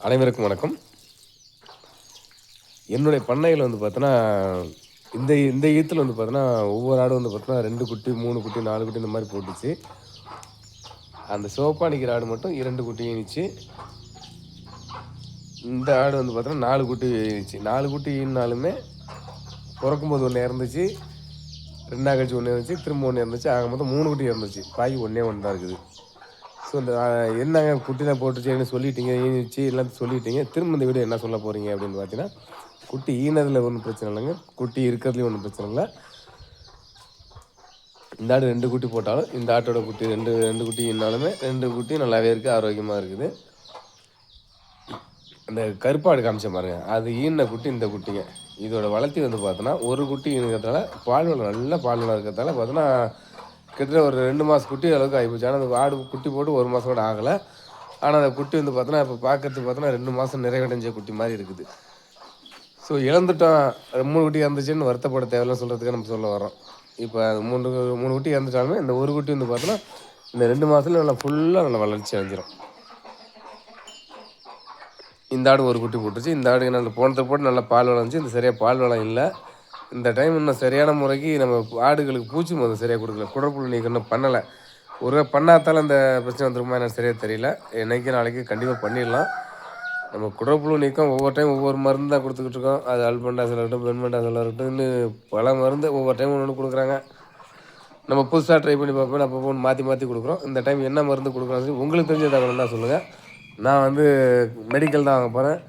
அனைவருக்கும் வணக்கம். என்னுடைய பண்ணையில வந்து பார்த்தோன்னா, இந்த இந்த ஈத்துல வந்து பார்த்தோன்னா, ஒவ்வொரு ஆடும் வந்து பார்த்தோன்னா 2 குட்டி, 3 குட்டி, 4 குட்டி இந்த மாரி போட்டுச்சு. அந்த சிவப்பா நிக்கிற ஆடு மட்டும் 2 குட்டி ஈனுச்சு. இந்த ஆடு வந்து பார்த்தோன்னா 4 குட்டி ஈனுச்சு. 4 குட்டி ஈன்னாலுமே பொறக்கும்போது 1 இறந்துச்சு. 2 நாள் கழிச்சு 1 இருந்துச்சு. திரும்ப 1 இறந்துச்சு. ஆக மொத்தம் 3 குட்டி இறந்துச்சு. பாக்கி ஒண்ணே 1 தான் இருக்குது. ஸோ இந்த என்னங்க குட்டி தான் போட்டுச்சுன்னு சொல்லிட்டீங்க, ஈனுச்சு எல்லாத்தையும் சொல்லிட்டீங்க. திரும்ப இந்த வீடியோ என்ன சொல்ல போறீங்க அப்படின்னு பார்த்தீங்கன்னா, குட்டி ஈனதுல ஒண்ணும் பிரச்சனை இல்லைங்க. குட்டி இருக்கிறதுலயும் ஒண்ணும் பிரச்சனை இல்ல. இந்த ஆடு 2 குட்டி போட்டாலும், இந்த ஆட்டோட குட்டி 2 குட்டி ஈன்னாலுமே 2 குட்டியும் நல்லாவே இருக்கு, ஆரோக்கியமா இருக்குது. அந்த கருப்பாடு காமிச்சேன் பாருங்க, அது ஈன குட்டி இந்த குட்டிங்க. இதோட வளர்த்தி வந்து பார்த்தோன்னா, ஒரு குட்டி ஈனுக்கிறதால பால் வளம் நல்ல பால் வளம் இருக்கிறதால பார்த்தோன்னா, கிட்டத்தட்ட ஒரு 2 மாச குட்டி அளவுக்கு ஆகிப்போச்சு. ஆனா, அந்த ஆடு குட்டி போட்டு 1 மாசம் கூட ஆகல. ஆனா, அந்த குட்டி வந்து பார்த்தோன்னா, இப்போ பார்க்கறதுக்கு பார்த்தோன்னா 2 மாசம் நிறைவடைஞ்ச குட்டி மாரி இருக்குது. ஸோ இழந்துட்டோம். 3 குட்டி இறந்துச்சுன்னு வருத்தப்பட தேவையில்லன்னு சொல்றதுக்காக நம்ம சொல்ல வர்றோம். இப்ப 3 குட்டி இறந்துட்டாலுமே, இந்த ஒரு குட்டி வந்து பார்த்தோன்னா, இந்த 2 மாசத்துல நல்லா ஃபுல்லா நல்லா வளர்ச்சி அடைஞ்சிரும். இந்த ஆடு ஒரு குட்டி போட்டுச்சு. இந்த ஆடு என்ன போனத போட்டு நல்லா பால் வளம் இருந்துச்சு. இந்த சரியா பால் வளம் இல்ல. இந்த டைம் இன்னும் சரியான முறைக்கு நம்ம ஆடுகளுக்கு பூச்சி மருந்து சரியா குடுக்கல. குடற்புழு நீக்கம் இன்னும் பண்ணல. ஒருவேளை பண்ணாதால இந்த பிரச்சனை வந்துருமா என்னன்னு சரியா தெரியல. இன்னைக்கு நாளைக்கு கண்டிப்பா பண்ணிடலாம். நம்ம குடற்புழு நீக்கம் ஒவ்வொரு டைம் ஒவ்வொரு மருந்து தான் குடுத்துக்கிட்டு இருக்கோம். அது அல்பென்டாசோல் இருக்கட்டும், பென்மெண்டாசோல் இருக்கட்டும்னு பல மருந்து ஒவ்வொரு டைம் ஒண்ணு குடுக்குறாங்க. நம்ம புதுசா ட்ரை பண்ணி பார்ப்போம். அப்பப்போ மாத்தி மாத்தி குடுக்குறோம். இந்த டைம் என்ன மருந்து குடுக்குறோம்னு சொல்லி உங்களுக்கு தெரிஞ்ச தகவல் இருந்தா சொல்லுங்க. நான் வந்து மெடிக்கல் தான் வாங்க போறேன்.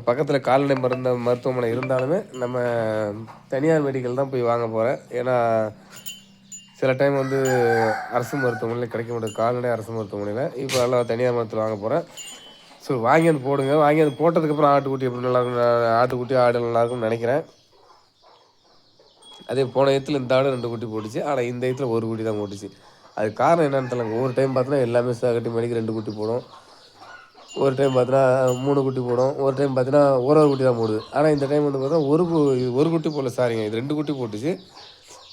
பக்கத்துல கால்நடை மருத்துவமனை இருந்தாலுமே, நம்ம தனியார் மெடிக்கல் தான் போய் வாங்க போறேன். ஏன்னா, சில டைம் வந்து அரசு மருத்துவமனையில கிடைக்க மாட்டேங்குது. கால்நடை அரசு மருத்துவமனையில. இப்போ எல்லாம் தனியார் மருத்துவமனையில வாங்க போறேன். ஸோ வாங்கி வந்து போடுங்க. வாங்கி வந்து போட்டதுக்கப்புறம் ஆட்டுக்குட்டி எப்படி நல்லாயிருக்கும், ஆட்டுக்குட்டி, ஆடு நல்லாயிருக்கும்னு நெனைக்கிறேன். அதே போன ஈத்துல இந்த ஆடு 2 குட்டி போட்டுச்சு. ஆனா இந்த ஈத்துல 1 குட்டி தான் போட்டுச்சு. அதுக்கு காரணம் என்னன்னு தெரியலங்க. ஒவ்வொரு டைம் பார்த்தீங்கன்னா, எல்லாமே கட்டி மணிக்கு 2 குட்டி போடும். ஒரு டைம் பார்த்தீங்கன்னா 3 குட்டி போடும். ஒரு டைம் பார்த்தீங்கன்னா, ஒரு குட்டி தான் போடுது. ஆனா இந்த டைம் வந்து பார்த்தா ஒரு குட்டி போடல சாரிங்க. இது 2 குட்டி போட்டுச்சு.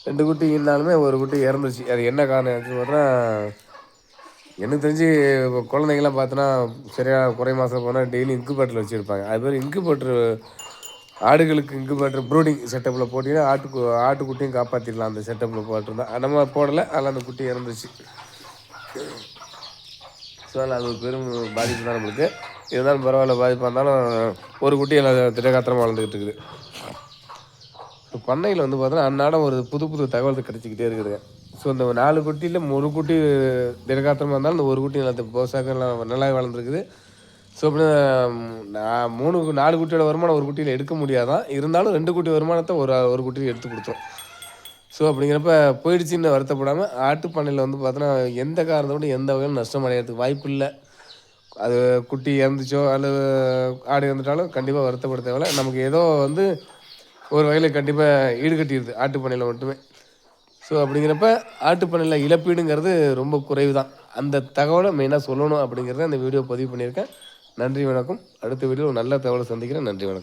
2 குட்டி ஈன்னாலுமே 1 குட்டி இறந்துருச்சு. அது என்ன காரணம் ஆச்சுன்னு பார்த்தோன்னா, எனக்கு தெரிஞ்சு குழந்தைங்கலாம் பார்த்தோன்னா, சரியா குறை மாசம் போனா டெய்லி இன்குபேட்டர்ல வச்சிருப்பாங்க. அது மாரி இன்குபேட்டர் ஆடுகளுக்கு இன்குபேட்டர் ப்ரூடிங் செட்டப்ல போட்டீங்கன்னா, ஆட்டுக்குட்டியும் காப்பாத்திடலாம் அந்த செட்டப்ல போட்டிருந்தா. நம்ம போடல. அதனால அந்த குட்டி இறந்துருச்சு. ஸோ அதனால அது ஒரு பெரும் பாதிப்பு தான் நம்மளுக்கு. இருந்தாலும் பரவாயில்ல, பாதிப்பாக இருந்தாலும் ஒரு குட்டி எல்லாம் திடகாத்திரமா வளர்ந்துக்கிட்டு இருக்குது. இப்போ பண்ணையில் வந்து பார்த்தோன்னா, அன்னாடம் ஒரு புது புது தகவல் கிடைச்சிக்கிட்டே இருக்குதுங்க. ஸோ இந்த 4 குட்டியில 1 குட்டி திடகாத்திரமா இருந்தாலும், இந்த ஒரு குட்டி நல்லா போசாக்க நல்லாவே வளர்ந்துருக்குது. ஸோ அப்படின்னா நான் 4 குட்டியோட வருமானம் ஒரு குட்டியில எடுக்க முடியாதான். இருந்தாலும் 2 குட்டி வருமானத்த ஒரு குட்டியில எடுத்து குடுத்துரும். ஸோ அப்படிங்கிறப்ப போயிடுச்சுன்னு வருத்தப்படாம, ஆட்டுப் பண்ணையில வந்து பார்த்தோன்னா, எந்த காரணத்த கொண்டும் எந்த வகையிலும் நஷ்டம் அடையறதுக்கு வாய்ப்பு இல்ல. அது குட்டி இறந்துச்சோ, அல்லது ஆடு இறந்துட்டாலும் கண்டிப்பா வருத்தப்பட தேவையில்ல. நமக்கு ஏதோ வந்து ஒரு வகையில கண்டிப்பா ஈடுகட்டிருது ஆட்டுப் பண்ணையில மட்டுமே. ஸோ அப்படிங்கிறப்ப ஆட்டுப் பண்ணையில இழப்பீடுங்கிறது ரொம்ப குறைவு தான். அந்த தகவல மெயினா சொல்லணும் அப்படிங்கிறத இந்த வீடியோ பதிவு பண்ணியிருக்கேன். நன்றி, வணக்கம். அடுத்த வீடியோல ஒரு நல்ல தகவல சந்திக்கிறேன். நன்றி, வணக்கம்.